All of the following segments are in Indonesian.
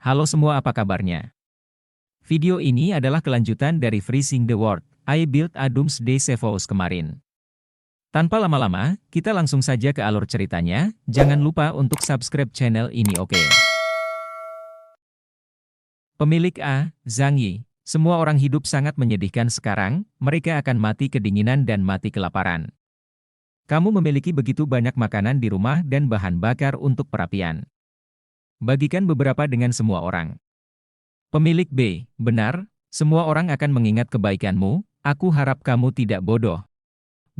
Halo semua, apa kabarnya? Video ini adalah kelanjutan dari Freezing the World, I Built a Doomsday Cephos kemarin. Tanpa lama-lama, kita langsung saja ke alur ceritanya. Jangan lupa untuk subscribe channel ini, oke? Pemilik A, Zhang Yi. Semua orang hidup sangat menyedihkan sekarang, mereka akan mati kedinginan dan mati kelaparan. Kamu memiliki begitu banyak makanan di rumah dan bahan bakar untuk perapian. Bagikan beberapa dengan semua orang. Pemilik B, benar, semua orang akan mengingat kebaikanmu, aku harap kamu tidak bodoh.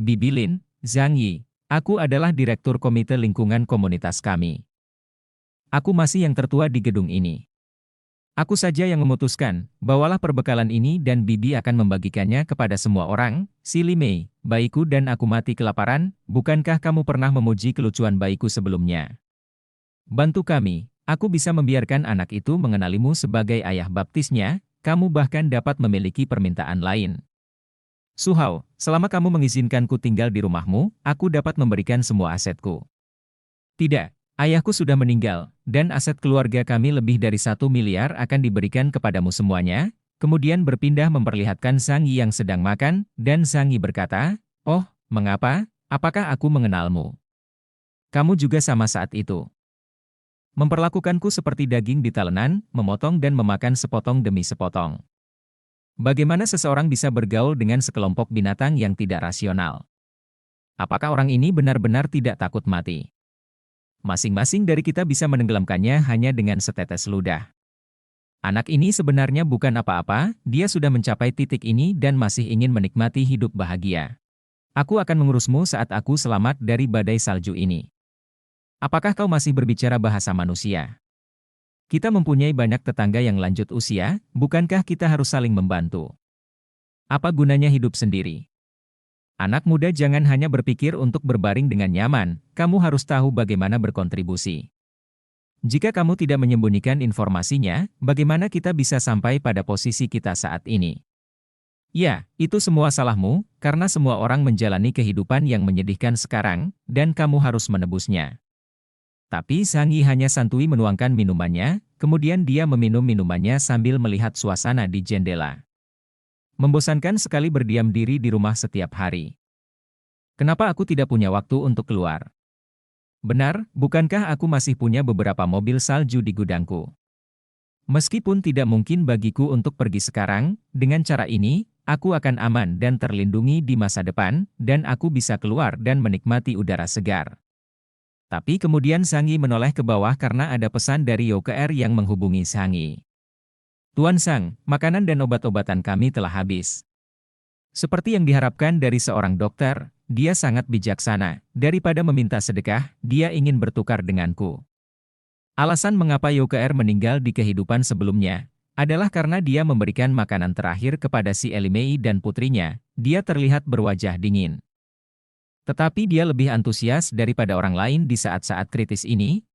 Bibi Lin, Zhang Yi, aku adalah direktur komite lingkungan komunitas kami. Aku masih yang tertua di gedung ini. Aku saja yang memutuskan, bawalah perbekalan ini dan Bibi akan membagikannya kepada semua orang. Silly Mei, bayiku dan aku mati kelaparan, bukankah kamu pernah memuji kelucuan bayiku sebelumnya? Bantu kami. Aku bisa membiarkan anak itu mengenalimu sebagai ayah baptisnya, kamu bahkan dapat memiliki permintaan lain. Su Hao, selama kamu mengizinkanku tinggal di rumahmu, aku dapat memberikan semua asetku. Tidak, ayahku sudah meninggal, dan aset keluarga kami lebih dari 1 miliar akan diberikan kepadamu semuanya. Kemudian berpindah memperlihatkan Zhang Yi yang sedang makan, dan Zhang Yi berkata, "Oh, mengapa? Apakah aku mengenalmu? Kamu juga sama saat itu. Memperlakukanku seperti daging di talenan, memotong dan memakan sepotong demi sepotong. Bagaimana seseorang bisa bergaul dengan sekelompok binatang yang tidak rasional? Apakah orang ini benar-benar tidak takut mati? Masing-masing dari kita bisa menenggelamkannya hanya dengan setetes ludah. Anak ini sebenarnya bukan apa-apa, dia sudah mencapai titik ini dan masih ingin menikmati hidup bahagia. Aku akan mengurusmu saat aku selamat dari badai salju ini. Apakah kau masih berbicara bahasa manusia? Kita mempunyai banyak tetangga yang lanjut usia, bukankah kita harus saling membantu? Apa gunanya hidup sendiri? Anak muda jangan hanya berpikir untuk berbaring dengan nyaman, kamu harus tahu bagaimana berkontribusi. Jika kamu tidak menyembunyikan informasinya, bagaimana kita bisa sampai pada posisi kita saat ini? Ya, itu semua salahmu, karena semua orang menjalani kehidupan yang menyedihkan sekarang, dan kamu harus menebusnya. Tapi Zhang Yi hanya santuy menuangkan minumannya, kemudian dia meminum minumannya sambil melihat suasana di jendela. Membosankan sekali berdiam diri di rumah setiap hari. Kenapa aku tidak punya waktu untuk keluar? Benar, bukankah aku masih punya beberapa mobil salju di gudangku? Meskipun tidak mungkin bagiku untuk pergi sekarang, dengan cara ini, aku akan aman dan terlindungi di masa depan, dan aku bisa keluar dan menikmati udara segar. Tapi kemudian Zhang Yi menoleh ke bawah karena ada pesan dari YOKR yang menghubungi Zhang Yi. Tuan Zhang, makanan dan obat-obatan kami telah habis. Seperti yang diharapkan dari seorang dokter, dia sangat bijaksana. Daripada meminta sedekah, dia ingin bertukar denganku. Alasan mengapa YOKR meninggal di kehidupan sebelumnya, adalah karena dia memberikan makanan terakhir kepada si Elimei dan putrinya, dia terlihat berwajah dingin. Tetapi dia lebih antusias daripada orang lain di saat-saat kritis ini.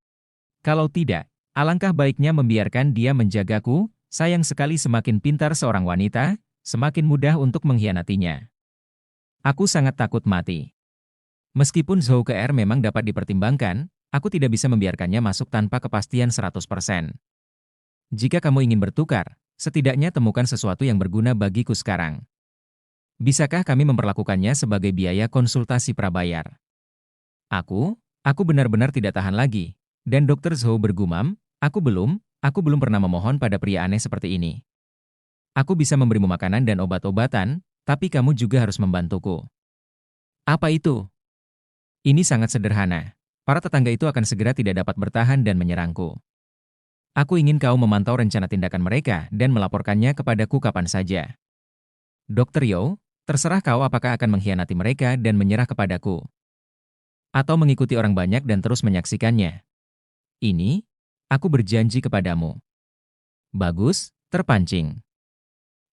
Kalau tidak, alangkah baiknya membiarkan dia menjagaku, sayang sekali semakin pintar seorang wanita, semakin mudah untuk mengkhianatinya. Aku sangat takut mati. Meskipun Zhou KR memang dapat dipertimbangkan, aku tidak bisa membiarkannya masuk tanpa kepastian 100%. Jika kamu ingin bertukar, setidaknya temukan sesuatu yang berguna bagiku sekarang. Bisakah kami memperlakukannya sebagai biaya konsultasi prabayar? Aku benar-benar tidak tahan lagi. Dan Dr. Zhou bergumam, aku belum pernah memohon pada pria aneh seperti ini. Aku bisa memberimu makanan dan obat-obatan, tapi kamu juga harus membantuku. Apa itu? Ini sangat sederhana. Para tetangga itu akan segera tidak dapat bertahan dan menyerangku. Aku ingin kau memantau rencana tindakan mereka dan melaporkannya kepadaku kapan saja. Dr. Yo, terserah kau apakah akan mengkhianati mereka dan menyerah kepadaku. Atau mengikuti orang banyak dan terus menyaksikannya. Ini, aku berjanji kepadamu. Bagus, terpancing.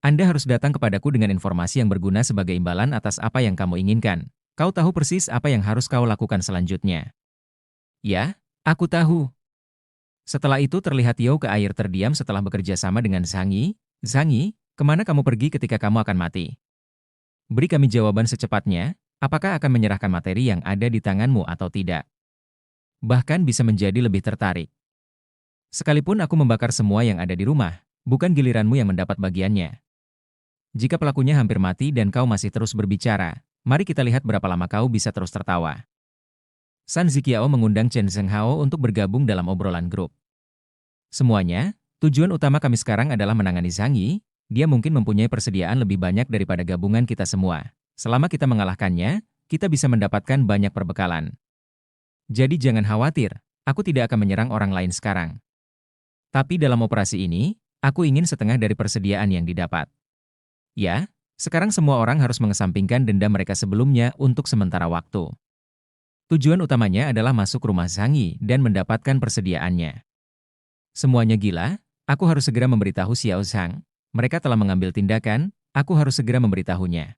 Anda harus datang kepadaku dengan informasi yang berguna sebagai imbalan atas apa yang kamu inginkan. Kau tahu persis apa yang harus kau lakukan selanjutnya. Ya, aku tahu. Setelah itu terlihat Yao ke air terdiam setelah bekerja sama dengan Zhang Yi. Zhang Yi, kemana kamu pergi ketika kamu akan mati? Beri kami jawaban secepatnya, apakah akan menyerahkan materi yang ada di tanganmu atau tidak? Bahkan bisa menjadi lebih tertarik. Sekalipun aku membakar semua yang ada di rumah, bukan giliranmu yang mendapat bagiannya. Jika pelakunya hampir mati dan kau masih terus berbicara, mari kita lihat berapa lama kau bisa terus tertawa. San Ziqiao mengundang Chen Zhenghao untuk bergabung dalam obrolan grup. Semuanya, tujuan utama kami sekarang adalah menangani Zhang Yi. Dia mungkin mempunyai persediaan lebih banyak daripada gabungan kita semua. Selama kita mengalahkannya, kita bisa mendapatkan banyak perbekalan. Jadi jangan khawatir, aku tidak akan menyerang orang lain sekarang. Tapi dalam operasi ini, aku ingin setengah dari persediaan yang didapat. Ya, sekarang semua orang harus mengesampingkan denda mereka sebelumnya untuk sementara waktu. Tujuan utamanya adalah masuk rumah Zhang Yi dan mendapatkan persediaannya. Semuanya gila, aku harus segera memberitahu Xiao Zhang. Mereka telah mengambil tindakan, aku harus segera memberitahunya.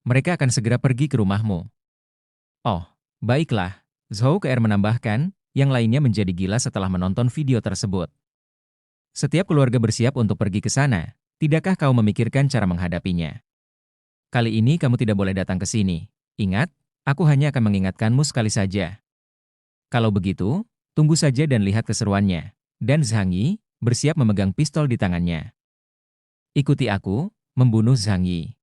Mereka akan segera pergi ke rumahmu. Oh, baiklah, Zhou Ke'er menambahkan, yang lainnya menjadi gila setelah menonton video tersebut. Setiap keluarga bersiap untuk pergi ke sana. Tidakkah kau memikirkan cara menghadapinya? Kali ini kamu tidak boleh datang ke sini. Ingat, aku hanya akan mengingatkanmu sekali saja. Kalau begitu, tunggu saja dan lihat keseruannya. Dan Zhang Yi bersiap memegang pistol di tangannya. Ikuti aku, membunuh Zhang Yi.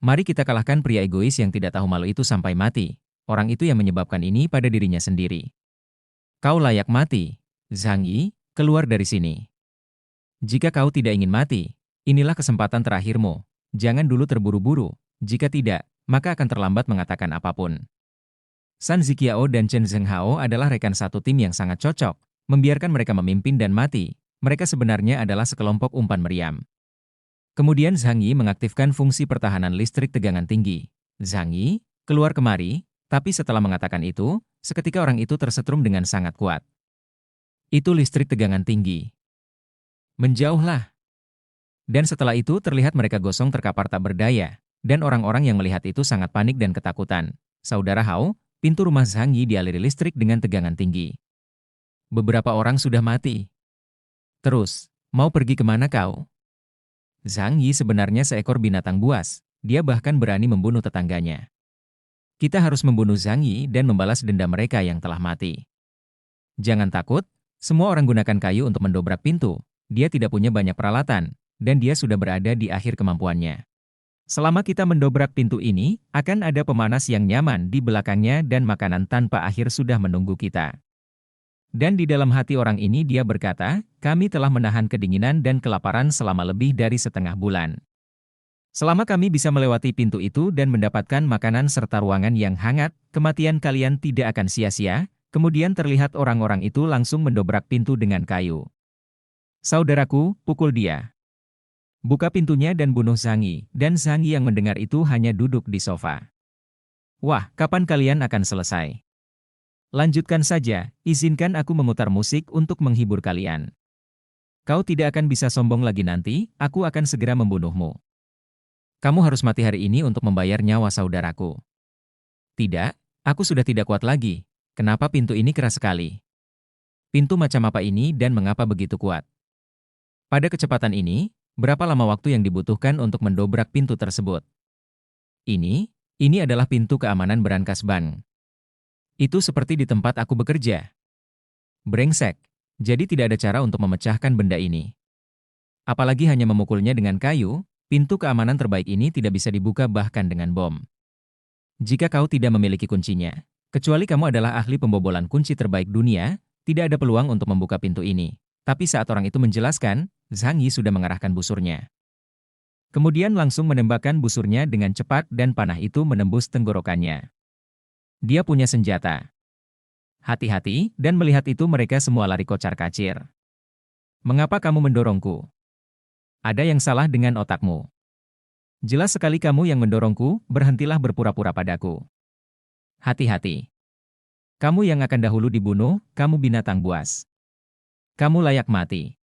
Mari kita kalahkan pria egois yang tidak tahu malu itu sampai mati. Orang itu yang menyebabkan ini pada dirinya sendiri. Kau layak mati, Zhang Yi, keluar dari sini. Jika kau tidak ingin mati, inilah kesempatan terakhirmu. Jangan dulu terburu-buru, jika tidak, maka akan terlambat mengatakan apapun. San Ziqiao dan Chen Zhenghao adalah rekan satu tim yang sangat cocok. Membiarkan mereka memimpin dan mati, mereka sebenarnya adalah sekelompok umpan meriam. Kemudian Zhang Yi mengaktifkan fungsi pertahanan listrik tegangan tinggi. Zhang Yi, keluar kemari, tapi setelah mengatakan itu, seketika orang itu tersetrum dengan sangat kuat. Itu listrik tegangan tinggi. Menjauhlah. Dan setelah itu terlihat mereka gosong terkapar tak berdaya, dan orang-orang yang melihat itu sangat panik dan ketakutan. Saudara Hao, pintu rumah Zhang Yi dialiri listrik dengan tegangan tinggi. Beberapa orang sudah mati. Terus, mau pergi kemana kau? Zhang Yi sebenarnya seekor binatang buas, dia bahkan berani membunuh tetangganya. Kita harus membunuh Zhang Yi dan membalas dendam mereka yang telah mati. Jangan takut, semua orang gunakan kayu untuk mendobrak pintu. Dia tidak punya banyak peralatan, dan dia sudah berada di akhir kemampuannya. Selama kita mendobrak pintu ini, akan ada pemanas yang nyaman di belakangnya dan makanan tanpa akhir sudah menunggu kita. Dan di dalam hati orang ini dia berkata, kami telah menahan kedinginan dan kelaparan selama lebih dari setengah bulan. Selama kami bisa melewati pintu itu dan mendapatkan makanan serta ruangan yang hangat, kematian kalian tidak akan sia-sia. Kemudian terlihat orang-orang itu langsung mendobrak pintu dengan kayu. Saudaraku, pukul dia. Buka pintunya dan bunuh Zhang Yi, dan Zhang Yi yang mendengar itu hanya duduk di sofa. Wah, kapan kalian akan selesai? Lanjutkan saja, izinkan aku memutar musik untuk menghibur kalian. Kau tidak akan bisa sombong lagi nanti, aku akan segera membunuhmu. Kamu harus mati hari ini untuk membayar nyawa saudaraku. Tidak, aku sudah tidak kuat lagi. Kenapa pintu ini keras sekali? Pintu macam apa ini dan mengapa begitu kuat? Pada kecepatan ini, berapa lama waktu yang dibutuhkan untuk mendobrak pintu tersebut? Ini adalah pintu keamanan berangkas bank. Itu seperti di tempat aku bekerja. Brengsek, jadi tidak ada cara untuk memecahkan benda ini. Apalagi hanya memukulnya dengan kayu, pintu keamanan terbaik ini tidak bisa dibuka bahkan dengan bom. Jika kau tidak memiliki kuncinya, kecuali kamu adalah ahli pembobolan kunci terbaik dunia, tidak ada peluang untuk membuka pintu ini. Tapi saat orang itu menjelaskan, Zhang Yi sudah mengarahkan busurnya. Kemudian langsung menembakkan busurnya dengan cepat dan panah itu menembus tenggorokannya. Dia punya senjata. Hati-hati, dan melihat itu mereka semua lari kocar-kacir. Mengapa kamu mendorongku? Ada yang salah dengan otakmu. Jelas sekali kamu yang mendorongku, berhentilah berpura-pura padaku. Hati-hati. Kamu yang akan dahulu dibunuh, kamu binatang buas. Kamu layak mati.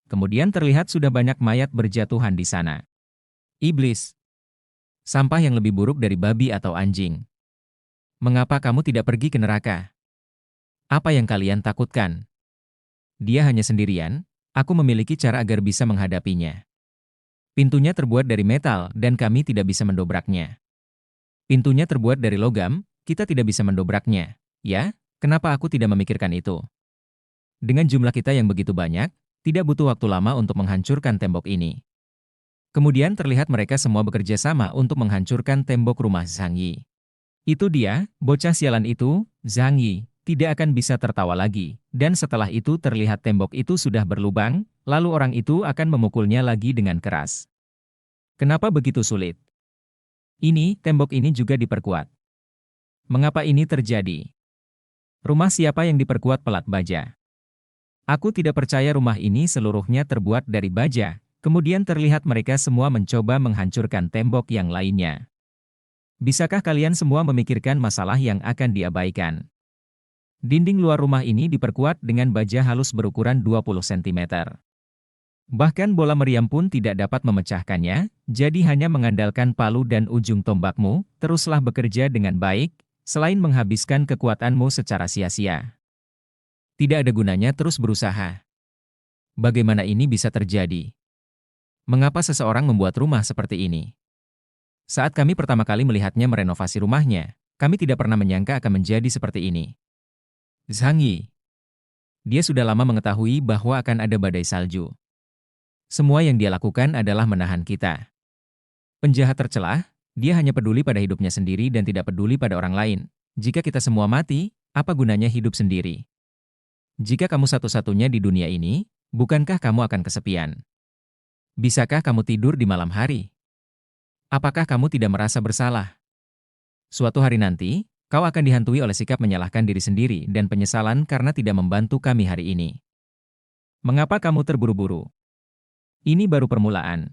Kemudian terlihat sudah banyak mayat berjatuhan di sana. Iblis. Sampah yang lebih buruk dari babi atau anjing. Mengapa kamu tidak pergi ke neraka? Apa yang kalian takutkan? Dia hanya sendirian, aku memiliki cara agar bisa menghadapinya. Pintunya terbuat dari metal dan kami tidak bisa mendobraknya. Pintunya terbuat dari logam, kita tidak bisa mendobraknya. Ya, kenapa aku tidak memikirkan itu? Dengan jumlah kita yang begitu banyak, tidak butuh waktu lama untuk menghancurkan tembok ini. Kemudian terlihat mereka semua bekerja sama untuk menghancurkan tembok rumah Zhang Yi. Itu dia, bocah sialan itu, Zhang Yi, tidak akan bisa tertawa lagi. Dan setelah itu terlihat tembok itu sudah berlubang, lalu orang itu akan memukulnya lagi dengan keras. Kenapa begitu sulit? Ini, tembok ini juga diperkuat. Mengapa ini terjadi? Rumah siapa yang diperkuat pelat baja? Aku tidak percaya rumah ini seluruhnya terbuat dari baja. Kemudian terlihat mereka semua mencoba menghancurkan tembok yang lainnya. Bisakah kalian semua memikirkan masalah yang akan diabaikan? Dinding luar rumah ini diperkuat dengan baja halus berukuran 20 cm. Bahkan bola meriam pun tidak dapat memecahkannya, jadi hanya mengandalkan palu dan ujung tombakmu, teruslah bekerja dengan baik, selain menghabiskan kekuatanmu secara sia-sia. Tidak ada gunanya terus berusaha. Bagaimana ini bisa terjadi? Mengapa seseorang membuat rumah seperti ini? Saat kami pertama kali melihatnya merenovasi rumahnya, kami tidak pernah menyangka akan menjadi seperti ini. Zhang Yi. Dia sudah lama mengetahui bahwa akan ada badai salju. Semua yang dia lakukan adalah menahan kita. Penjahat tercelah, dia hanya peduli pada hidupnya sendiri dan tidak peduli pada orang lain. Jika kita semua mati, apa gunanya hidup sendiri? Jika kamu satu-satunya di dunia ini, bukankah kamu akan kesepian? Bisakah kamu tidur di malam hari? Apakah kamu tidak merasa bersalah? Suatu hari nanti, kau akan dihantui oleh sikap menyalahkan diri sendiri dan penyesalan karena tidak membantu kami hari ini. Mengapa kamu terburu-buru? Ini baru permulaan.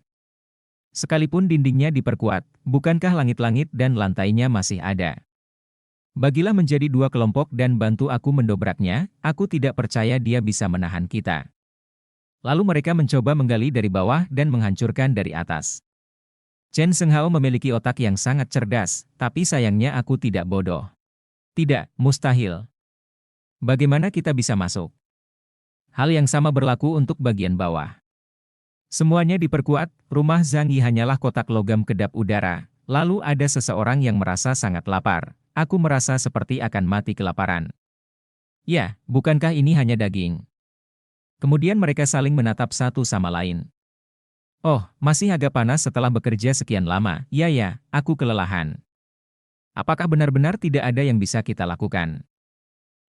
Sekalipun dindingnya diperkuat, bukankah langit-langit dan lantainya masih ada? Bagilah menjadi dua kelompok dan bantu aku mendobraknya, aku tidak percaya dia bisa menahan kita. Lalu mereka mencoba menggali dari bawah dan menghancurkan dari atas. Chen Senghao memiliki otak yang sangat cerdas, tapi sayangnya aku tidak bodoh. Tidak, mustahil. Bagaimana kita bisa masuk? Hal yang sama berlaku untuk bagian bawah. Semuanya diperkuat, rumah Zhang Yi hanyalah kotak logam kedap udara, lalu ada seseorang yang merasa sangat lapar. Aku merasa seperti akan mati kelaparan. Ya, bukankah ini hanya daging? Kemudian mereka saling menatap satu sama lain. Oh, masih agak panas setelah bekerja sekian lama. Ya, aku kelelahan. Apakah benar-benar tidak ada yang bisa kita lakukan?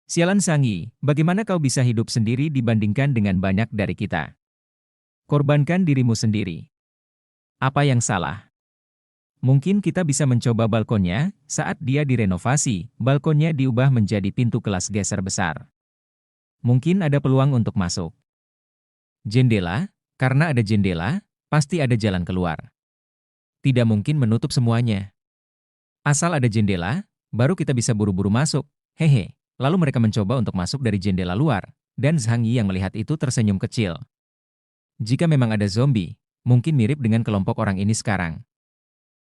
Sialan Zhang Yi, bagaimana kau bisa hidup sendiri dibandingkan dengan banyak dari kita? Korbankan dirimu sendiri. Apa yang salah? Mungkin kita bisa mencoba balkonnya. Saat dia direnovasi, balkonnya diubah menjadi pintu kelas geser besar. Mungkin ada peluang untuk masuk. Jendela, karena ada jendela, pasti ada jalan keluar. Tidak mungkin menutup semuanya. Asal ada jendela, baru kita bisa buru-buru masuk. Hehe. Lalu mereka mencoba untuk masuk dari jendela luar, dan Zhang Yi yang melihat itu tersenyum kecil. Jika memang ada zombie, mungkin mirip dengan kelompok orang ini sekarang.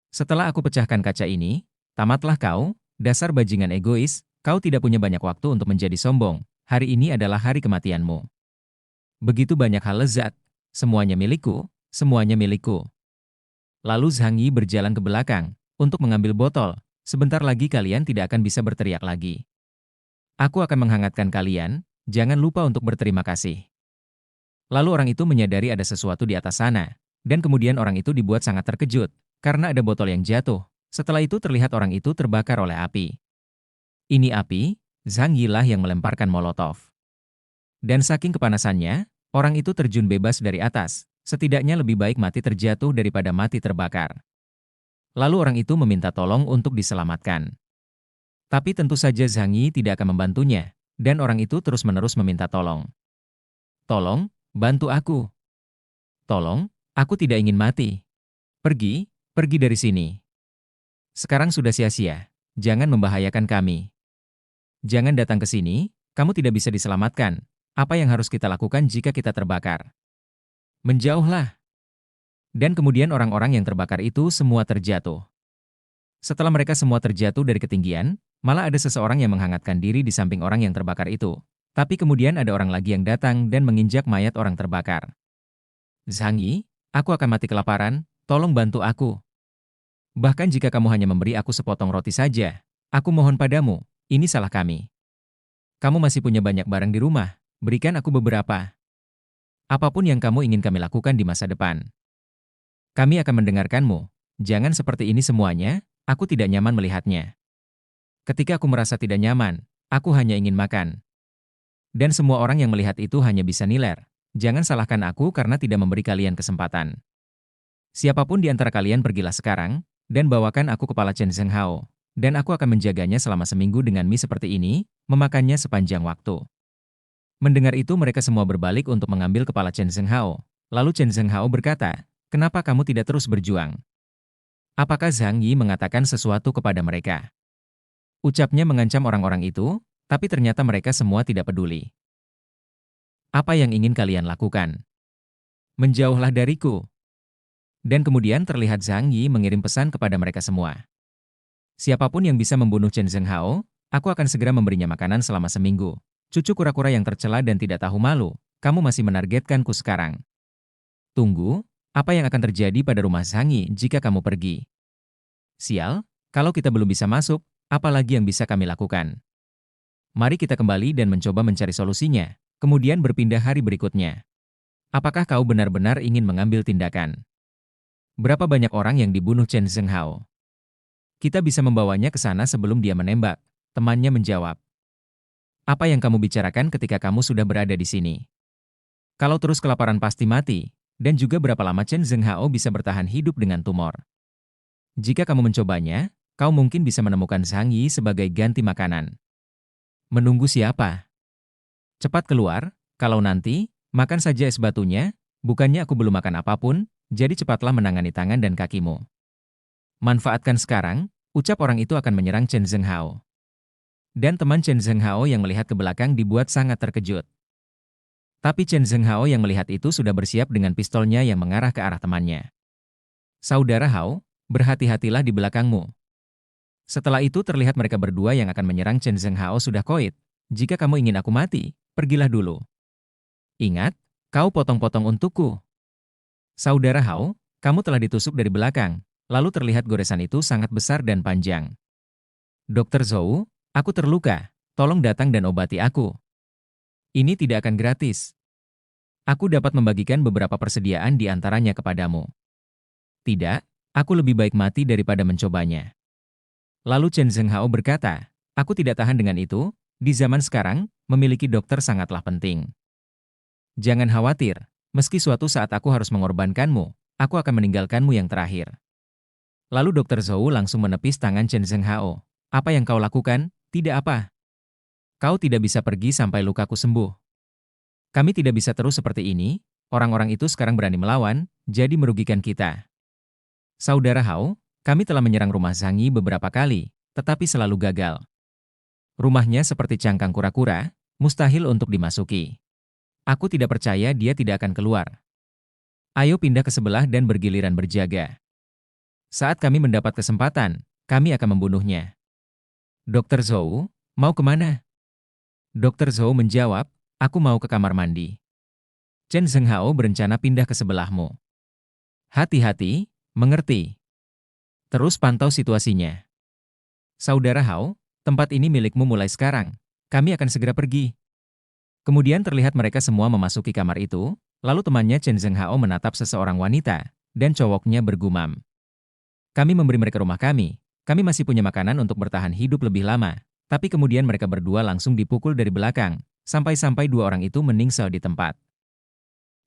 Setelah aku pecahkan kaca ini, tamatlah kau, dasar bajingan egois, kau tidak punya banyak waktu untuk menjadi sombong, hari ini adalah hari kematianmu. Begitu banyak hal lezat, semuanya milikku, semuanya milikku. Lalu Zhang Yi berjalan ke belakang, untuk mengambil botol, sebentar lagi kalian tidak akan bisa berteriak lagi. Aku akan menghangatkan kalian, jangan lupa untuk berterima kasih. Lalu orang itu menyadari ada sesuatu di atas sana, dan kemudian orang itu dibuat sangat terkejut, karena ada botol yang jatuh. Setelah itu terlihat orang itu terbakar oleh api. Ini api, Zhang Yi lah yang melemparkan molotov. Dan saking kepanasannya, orang itu terjun bebas dari atas. Setidaknya lebih baik mati terjatuh daripada mati terbakar. Lalu orang itu meminta tolong untuk diselamatkan. Tapi tentu saja Zhang Yi tidak akan membantunya, dan orang itu terus-menerus meminta tolong. Tolong, bantu aku. Tolong, aku tidak ingin mati. Pergi dari sini. Sekarang sudah sia-sia, jangan membahayakan kami. Jangan datang ke sini, kamu tidak bisa diselamatkan. Apa yang harus kita lakukan jika kita terbakar? Menjauhlah. Dan kemudian orang-orang yang terbakar itu semua terjatuh. Setelah mereka semua terjatuh dari ketinggian, malah ada seseorang yang menghangatkan diri di samping orang yang terbakar itu. Tapi kemudian ada orang lagi yang datang dan menginjak mayat orang terbakar. Zhang Yi, aku akan mati kelaparan, tolong bantu aku. Bahkan jika kamu hanya memberi aku sepotong roti saja, aku mohon padamu, ini salah kami. Kamu masih punya banyak barang di rumah, Berikan aku beberapa. Apapun yang kamu ingin kami lakukan di masa depan. Kami akan mendengarkanmu. Jangan seperti ini semuanya, aku tidak nyaman melihatnya. Ketika aku merasa tidak nyaman, aku hanya ingin makan. Dan semua orang yang melihat itu hanya bisa niler. Jangan salahkan aku karena tidak memberi kalian kesempatan. Siapapun di antara kalian pergilah sekarang, dan bawakan aku kepala Chen Zheng Hao. Dan aku akan menjaganya selama seminggu dengan mie seperti ini, memakannya sepanjang waktu. Mendengar itu mereka semua berbalik untuk mengambil kepala Chen Zheng Hao. Lalu Chen Zheng Hao berkata, kenapa kamu tidak terus berjuang? Apakah Zhang Yi mengatakan sesuatu kepada mereka? Ucapnya mengancam orang-orang itu, tapi ternyata mereka semua tidak peduli. Apa yang ingin kalian lakukan? Menjauhlah dariku. Dan kemudian terlihat Zhang Yi mengirim pesan kepada mereka semua. Siapapun yang bisa membunuh Chen Zheng Hao, aku akan segera memberinya makanan selama seminggu. Cucu kura-kura yang tercela dan tidak tahu malu, kamu masih menargetkanku sekarang. Tunggu, apa yang akan terjadi pada rumah Zhang Yi jika kamu pergi? Sial, kalau kita belum bisa masuk, apa lagi yang bisa kami lakukan? Mari kita kembali dan mencoba mencari solusinya, kemudian berpindah hari berikutnya. Apakah kau benar-benar ingin mengambil tindakan? Berapa banyak orang yang dibunuh Chen Zheng Hao? Kita bisa membawanya ke sana sebelum dia menembak, temannya menjawab. Apa yang kamu bicarakan ketika kamu sudah berada di sini? Kalau terus kelaparan pasti mati, dan juga berapa lama Chen Zheng Hao bisa bertahan hidup dengan tumor? Jika kamu mencobanya, kau mungkin bisa menemukan Zhang Yi sebagai ganti makanan. Menunggu siapa? Cepat keluar, kalau nanti, makan saja es batunya, bukannya aku belum makan apapun, jadi cepatlah menangani tangan dan kakimu. Manfaatkan sekarang, ucap orang itu akan menyerang Chen Zheng Hao. Dan teman Chen Zheng Hao yang melihat ke belakang dibuat sangat terkejut. Tapi Chen Zheng Hao yang melihat itu sudah bersiap dengan pistolnya yang mengarah ke arah temannya. Saudara Hao, berhati-hatilah di belakangmu. Setelah itu terlihat mereka berdua yang akan menyerang Chen Zheng Hao sudah koit. Jika kamu ingin aku mati, pergilah dulu. Ingat, kau potong-potong untukku. Saudara Hao, kamu telah ditusuk dari belakang, lalu terlihat goresan itu sangat besar dan panjang. Dokter Zhou, aku terluka, tolong datang dan obati aku. Ini tidak akan gratis. Aku dapat membagikan beberapa persediaan di antaranya kepadamu. Tidak, aku lebih baik mati daripada mencobanya. Lalu Chen Zheng Hao berkata, aku tidak tahan dengan itu, di zaman sekarang, memiliki dokter sangatlah penting. Jangan khawatir, meski suatu saat aku harus mengorbankanmu, aku akan meninggalkanmu yang terakhir. Lalu Dokter Zhou langsung menepis tangan Chen Zheng Hao. Apa yang kau lakukan? Tidak apa. Kau tidak bisa pergi sampai lukaku sembuh. Kami tidak bisa terus seperti ini, orang-orang itu sekarang berani melawan, jadi merugikan kita. Saudara Hao, kami telah menyerang rumah Zhang Yi beberapa kali, tetapi selalu gagal. Rumahnya seperti cangkang kura-kura, mustahil untuk dimasuki. Aku tidak percaya dia tidak akan keluar. Ayo pindah ke sebelah dan bergiliran berjaga. Saat kami mendapat kesempatan, kami akan membunuhnya. Dokter Zhou, mau kemana? Dokter Zhou menjawab, aku mau ke kamar mandi. Chen Zheng Hao berencana pindah ke sebelahmu. Hati-hati, mengerti. Terus pantau situasinya. Saudara Hao, tempat ini milikmu mulai sekarang. Kami akan segera pergi. Kemudian terlihat mereka semua memasuki kamar itu, lalu temannya Chen Zheng Hao menatap seseorang wanita, dan cowoknya bergumam. Kami memberi mereka rumah kami masih punya makanan untuk bertahan hidup lebih lama, tapi kemudian mereka berdua langsung dipukul dari belakang, sampai-sampai dua orang itu meningsal di tempat.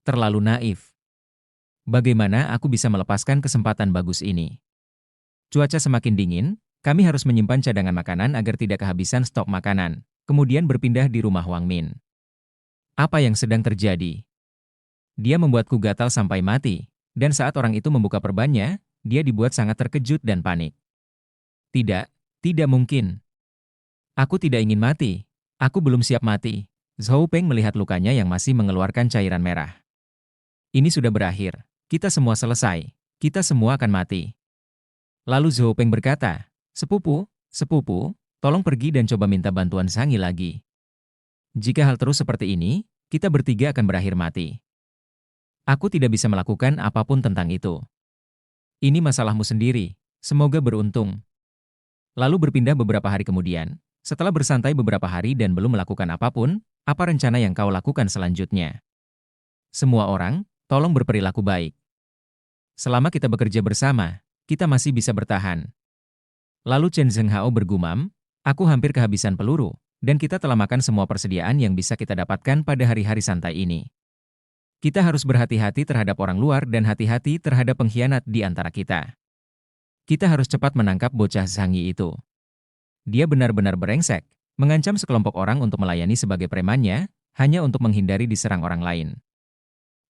Terlalu naif. Bagaimana aku bisa melepaskan kesempatan bagus ini? Cuaca semakin dingin, kami harus menyimpan cadangan makanan agar tidak kehabisan stok makanan, kemudian berpindah di rumah Wang Min. Apa yang sedang terjadi? Dia membuatku gatal sampai mati, dan saat orang itu membuka perbannya, dia dibuat sangat terkejut dan panik. Tidak, tidak mungkin. Aku tidak ingin mati. Aku belum siap mati. Zhou Peng melihat lukanya yang masih mengeluarkan cairan merah. Ini sudah berakhir. Kita semua selesai. Kita semua akan mati. Lalu Zhou Peng berkata, Sepupu, tolong pergi dan coba minta bantuan Zhang Yi lagi. Jika hal terus seperti ini, kita bertiga akan berakhir mati. Aku tidak bisa melakukan apapun tentang itu. Ini masalahmu sendiri, semoga beruntung. Lalu berpindah beberapa hari kemudian, setelah bersantai beberapa hari dan belum melakukan apapun, Apa rencana yang kau lakukan selanjutnya? Semua orang, tolong berperilaku baik. Selama kita bekerja bersama, kita masih bisa bertahan. Lalu Chen Zhenghao bergumam, aku hampir kehabisan peluru, dan kita telah makan semua persediaan yang bisa kita dapatkan pada hari-hari santai ini. Kita harus berhati-hati terhadap orang luar dan hati-hati terhadap pengkhianat di antara kita. Kita harus cepat menangkap bocah Zhang Yi itu. Dia benar-benar brengsek, mengancam sekelompok orang untuk melayani sebagai premannya, hanya untuk menghindari diserang orang lain.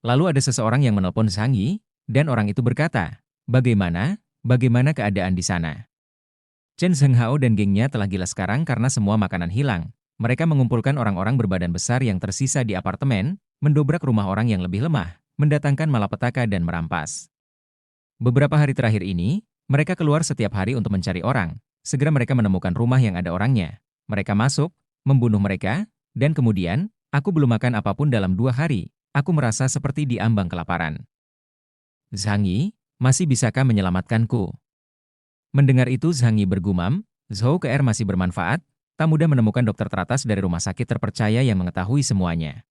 Lalu ada seseorang yang menelpon Zhang Yi, dan orang itu berkata, bagaimana keadaan di sana? Chen Zhenghao dan gengnya telah gila sekarang karena semua makanan hilang. Mereka mengumpulkan orang-orang berbadan besar yang tersisa di apartemen, mendobrak rumah orang yang lebih lemah, mendatangkan malapetaka dan merampas. Beberapa hari terakhir ini, mereka keluar setiap hari untuk mencari orang. Segera mereka menemukan rumah yang ada orangnya. Mereka masuk, membunuh mereka, dan kemudian, aku belum makan apapun dalam 2 hari. Aku merasa seperti diambang kelaparan. Zhang Yi, masih bisakah menyelamatkanku? Mendengar itu Zhang Yi bergumam, Zhou Ke'er masih bermanfaat, tak mudah menemukan dokter teratas dari rumah sakit terpercaya yang mengetahui semuanya.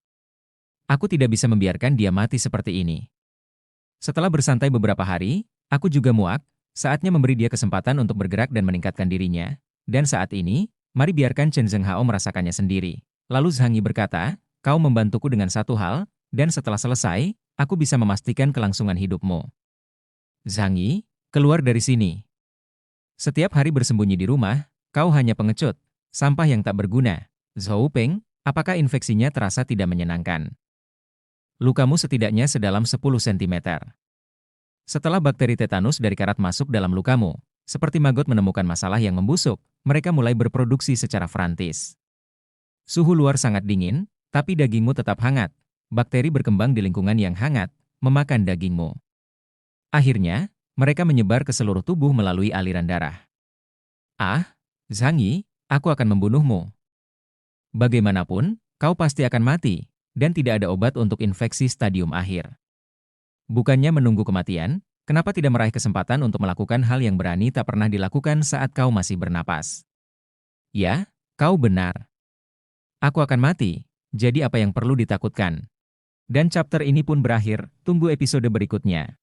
Aku tidak bisa membiarkan dia mati seperti ini. Setelah bersantai beberapa hari, aku juga muak, saatnya memberi dia kesempatan untuk bergerak dan meningkatkan dirinya. Dan saat ini, mari biarkan Chen Zhenghao merasakannya sendiri. Lalu Zhang Yi berkata, kau membantuku dengan satu hal, dan setelah selesai, aku bisa memastikan kelangsungan hidupmu. Zhang Yi, keluar dari sini. Setiap hari bersembunyi di rumah, kau hanya pengecut, sampah yang tak berguna. Zhou Peng, apakah infeksinya terasa tidak menyenangkan? Lukamu setidaknya sedalam 10 cm. Setelah bakteri tetanus dari karat masuk dalam lukamu, seperti maggot menemukan masalah yang membusuk, mereka mulai berproduksi secara frantis. Suhu luar sangat dingin, tapi dagingmu tetap hangat. Bakteri berkembang di lingkungan yang hangat, memakan dagingmu. Akhirnya, mereka menyebar ke seluruh tubuh melalui aliran darah. Ah, Zhang Yi, aku akan membunuhmu. Bagaimanapun, kau pasti akan mati, dan tidak ada obat untuk infeksi stadium akhir. Bukannya menunggu kematian, kenapa tidak meraih kesempatan untuk melakukan hal yang berani tak pernah dilakukan saat kau masih bernapas? Ya, kau benar. Aku akan mati, jadi apa yang perlu ditakutkan? Dan chapter ini pun berakhir, tunggu episode berikutnya.